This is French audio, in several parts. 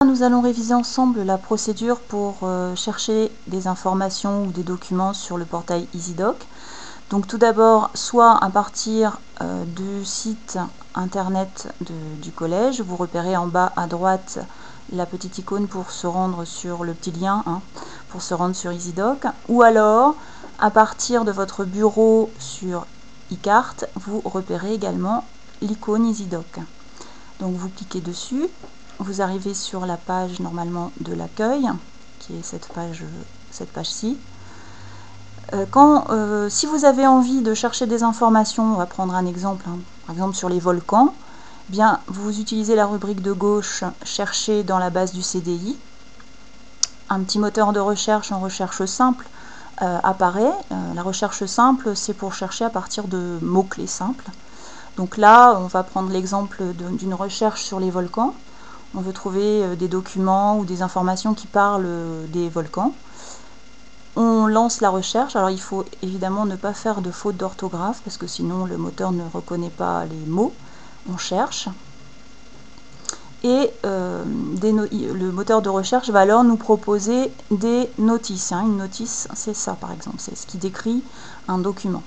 Nous allons réviser ensemble la procédure pour chercher des informations ou des documents sur le portail EasyDoc. Donc tout d'abord, soit à partir du site internet du collège, vous repérez en bas à droite la petite icône pour se rendre sur le petit lien, pour se rendre sur EasyDoc, ou alors à partir de votre bureau sur eCart, vous repérez également l'icône EasyDoc. Donc vous cliquez dessus. Vous arrivez sur la page normalement de l'accueil, qui est cette page-ci. Si vous avez envie de chercher des informations, on va prendre un exemple, par exemple sur les volcans, bien vous utilisez la rubrique de gauche « Chercher dans la base du CDI ». Un petit moteur de recherche en recherche simple apparaît. La recherche simple, c'est pour chercher à partir de mots-clés simples. Donc là, on va prendre l'exemple d'une recherche sur les volcans. On veut trouver des documents ou des informations qui parlent des volcans. On lance la recherche. Alors il faut évidemment ne pas faire de faute d'orthographe parce que sinon le moteur ne reconnaît pas les mots. On cherche. Et le moteur de recherche va alors nous proposer des notices. Une notice, c'est ça par exemple, c'est ce qui décrit un document.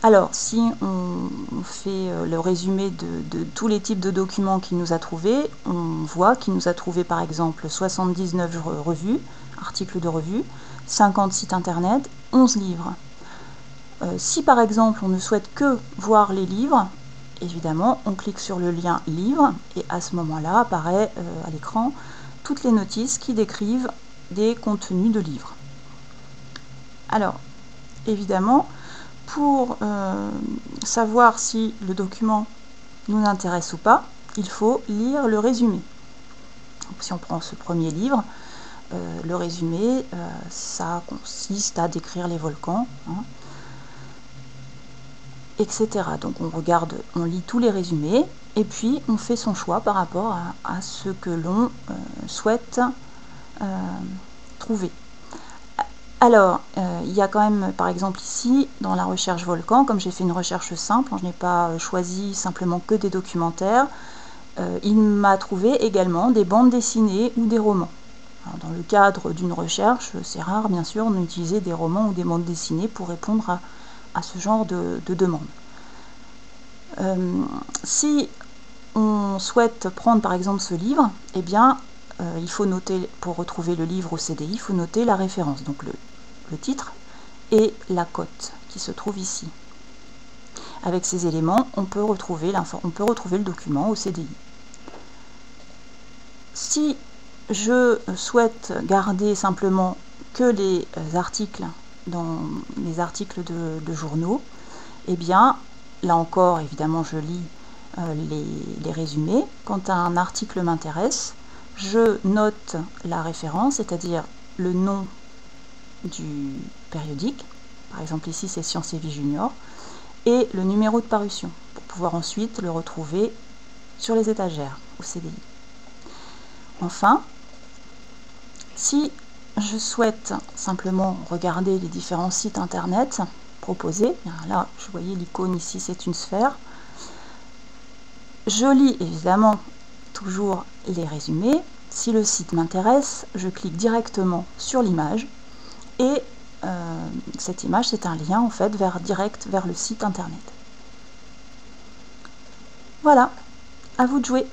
Alors, si on fait le résumé de tous les types de documents qu'il nous a trouvés, on voit qu'il nous a trouvé par exemple 79 revues, articles de revues, 50 sites internet, 11 livres. Si par exemple on ne souhaite que voir les livres, évidemment on clique sur le lien livre et à ce moment-là apparaît à l'écran toutes les notices qui décrivent des contenus de livres. Alors, évidemment, pour savoir si le document nous intéresse ou pas, il faut lire le résumé. Donc, si on prend ce premier livre, le résumé, ça consiste à décrire les volcans, etc. Donc on lit tous les résumés et puis on fait son choix par rapport à ce que l'on souhaite trouver. Alors, il y a quand même, par exemple ici, dans la recherche volcan, comme j'ai fait une recherche simple, je n'ai pas choisi simplement que des documentaires, il m'a trouvé également des bandes dessinées ou des romans. Alors, dans le cadre d'une recherche, c'est rare, bien sûr, d'utiliser des romans ou des bandes dessinées pour répondre à ce genre de demande. Si on souhaite prendre, par exemple, ce livre, eh bien, il faut noter, pour retrouver le livre au CDI, il faut noter la référence, donc le titre et la cote qui se trouve ici. Avec ces éléments, on peut retrouver le document au CDI. Si je souhaite garder simplement que les articles dans les articles de journaux, eh bien, là encore, évidemment, je lis les résumés. Quand un article m'intéresse, je note la référence, c'est-à-dire le nom du périodique, par exemple ici c'est Sciences et Vie Junior, et le numéro de parution, pour pouvoir ensuite le retrouver sur les étagères au CDI. Enfin, si je souhaite simplement regarder les différents sites internet proposés, là je voyais l'icône ici, c'est une sphère, je lis évidemment toujours les résumés. Si le site m'intéresse, je clique directement sur l'image et cette image, c'est un lien en fait direct vers le site internet. Voilà, à vous de jouer.